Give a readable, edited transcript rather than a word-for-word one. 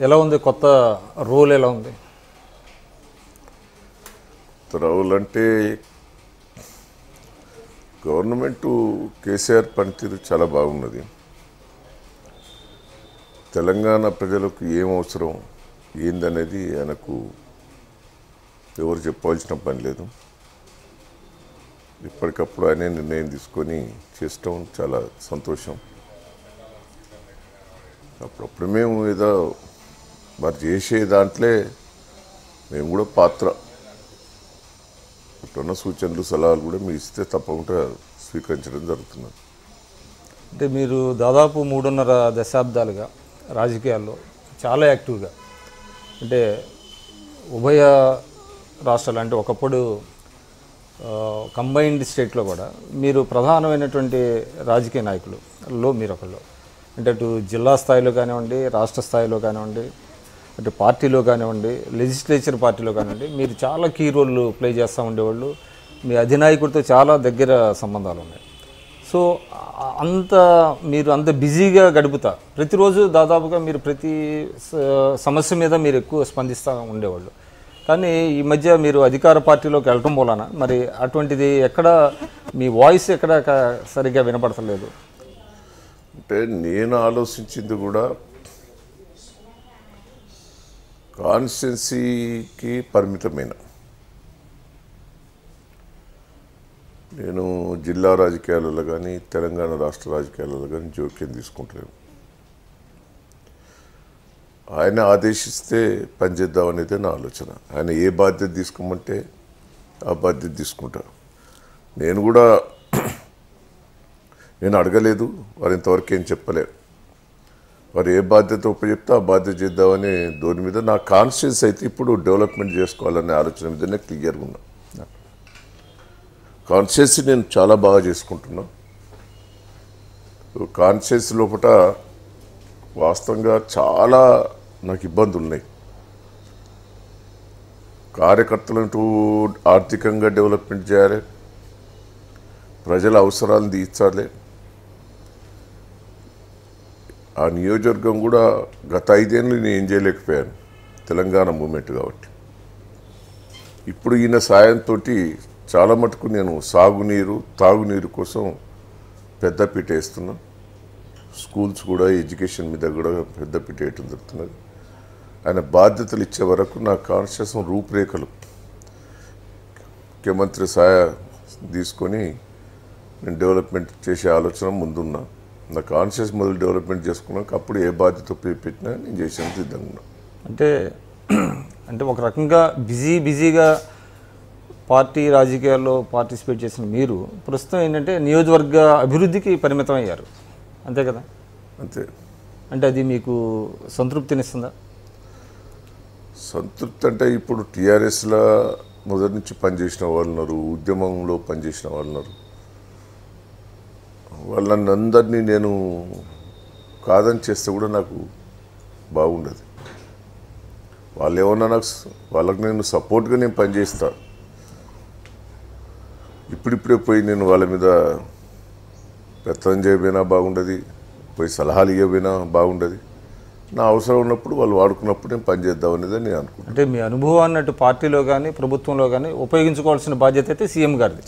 ఎలా ఉంది కొత్త రోల్? ఎలా ఉంది రోల్ అంటే గవర్నమెంట్ కేసీఆర్ పనితీరు చాలా బాగున్నది. తెలంగాణ ప్రజలకు ఏం అవసరం ఏందనేది ఆయనకు ఎవరు చెప్పాల్సిన పని లేదు. ఇప్పటికప్పుడు ఆయనే నిర్ణయం తీసుకొని చేస్తాం, చాలా సంతోషం. అప్పుడప్పుడు మేము ఏదో మరి చేసే దాంట్లో మేము కూడా పాత్ర, ఇప్పుడున్న సూచనలు సలహాలు కూడా మీరు ఇస్తే తప్పకుండా స్వీకరించడం జరుగుతున్నది. అంటే మీరు దాదాపు 3.5 దశాబ్దాలుగా రాజకీయాల్లో చాలా యాక్టివ్గా, అంటే ఉభయ రాష్ట్రాలు, అంటే ఒకప్పుడు కంబైన్డ్ స్టేట్లో కూడా మీరు ప్రధానమైనటువంటి రాజకీయ నాయకులలో మీరు ఒకళ్ళు. అంటే అటు జిల్లా స్థాయిలో కానివ్వండి, రాష్ట్ర స్థాయిలో కానివ్వండి, అటు పార్టీలో కానివ్వండి, లెజిస్లేచర్ పార్టీలో కానివ్వండి, మీరు చాలా కీ రోల్ ప్లే చేస్తూ ఉండేవాళ్ళు. మీ అధినాయకుడితో చాలా దగ్గర సంబంధాలు ఉన్నాయి. సో మీరు అంత బిజీగా గడుపుతా ప్రతిరోజు దాదాపుగా మీరు ప్రతి సమస్య మీద మీరు ఎక్కువ స్పందిస్తూ ఉండేవాళ్ళు. కానీ ఈ మధ్య మీరు అధికార పార్టీలోకి వెళ్ళటం వలన మరి అటువంటిది ఎక్కడ మీ వాయిస్ ఎక్కడ సరిగ్గా వినపడతలేదు. అంటే నేను ఆలోచించింది కూడా కాన్స్టిట్యున్సీకి పరిమితమైన, నేను జిల్లా రాజకీయాలలో కానీ తెలంగాణ రాష్ట్ర రాజకీయాలలో కానీ జోక్యం తీసుకుంటలేను. ఆయన ఆదేశిస్తే పనిచేద్దాం అనేది నా ఆలోచన. ఆయన ఏ బాధ్యత తీసుకోమంటే ఆ బాధ్యత తీసుకుంటా. నేను కూడా నేను అడగలేదు, వారు ఇంతవరకు ఏం చెప్పలేరు. వారు ఏ బాధ్యత ఉపచెప్తే ఆ బాధ్యత చేద్దామని దాని మీద నా కాన్షియస్ అయితే ఇప్పుడు డెవలప్మెంట్ చేసుకోవాలనే ఆలోచన మీదనే క్లియర్గా ఉన్నా. కాన్షియస్ నేను చాలా బాగా చేసుకుంటున్నా. కాన్షియస్ లోపల వాస్తవంగా చాలా నాకు ఇబ్బందులు ఉన్నాయి. కార్యకర్తలను ఆర్థికంగా డెవలప్మెంట్ చేయాలి, ప్రజల అవసరాలను తీర్చాలి. ఆ నియోజకవర్గం కూడా గత 5 ఏళ్ళు నేను ఏం చేయలేకపోయాను, తెలంగాణ మూమెంట్ కాబట్టి. ఇప్పుడు ఈయన సాయంతో చాలా మటుకు నేను సాగునీరు తాగునీరు కోసం పెద్దపీట వేస్తున్నా. స్కూల్స్ కూడా ఎడ్యుకేషన్ మీద కూడా పెద్దపీట వేయటం జరుగుతున్నది. ఆయన బాధ్యతలు ఇచ్చే వరకు నా కాన్షియస్ రూపురేఖలు ముఖ్యమంత్రి తీసుకొని నేను డెవలప్మెంట్ చేసే ఆలోచన ముందున్నా. నా కాన్షియస్ మొదలు డెవలప్మెంట్ చేసుకున్నాక అప్పుడు ఏ బాధ్యత పెట్టినా నేను చేసేందుకు సిద్ధంగా ఉన్నా. అంటే ఒక రకంగా బిజీగా పార్టీ రాజకీయాల్లో పార్టిసిపేట్ చేసిన మీరు ప్రస్తుతం ఏంటంటే నియోజకవర్గ అభివృద్ధికి పరిమితం అయ్యారు, అంతే కదా? అంతే. అంటే అది మీకు సంతృప్తినిస్తుందా? సంతృప్తి అంటే ఇప్పుడు టీఆర్ఎస్లో మొదటి నుంచి పనిచేసిన వాళ్ళు ఉన్నారు, ఉద్యమంలో పనిచేసిన వాళ్ళు ఉన్నారు. వాళ్ళని అందరినీ నేను కాదని చేస్తే కూడా నాకు బాగుండదు. వాళ్ళు ఏమన్నా వాళ్ళకి నేను సపోర్ట్గా నేను పనిచేస్తా. ఇప్పుడిప్పుడే పోయి నేను వాళ్ళ మీద పెత్తనం చేయబోయినా బాగుండదు, పోయి సలహాలు ఇవ్వబోయినా బాగుండదు. నా అవసరం ఉన్నప్పుడు వాళ్ళు వాడుకున్నప్పుడు నేను పనిచేద్దాం అనేది నేను అనుకుంటున్నాను. అంటే మీ అనుభవాన్ని అటు పార్టీలో కానీ ప్రభుత్వంలో కానీ ఉపయోగించుకోవాల్సిన బాధ్యత అయితే సీఎం గారిది.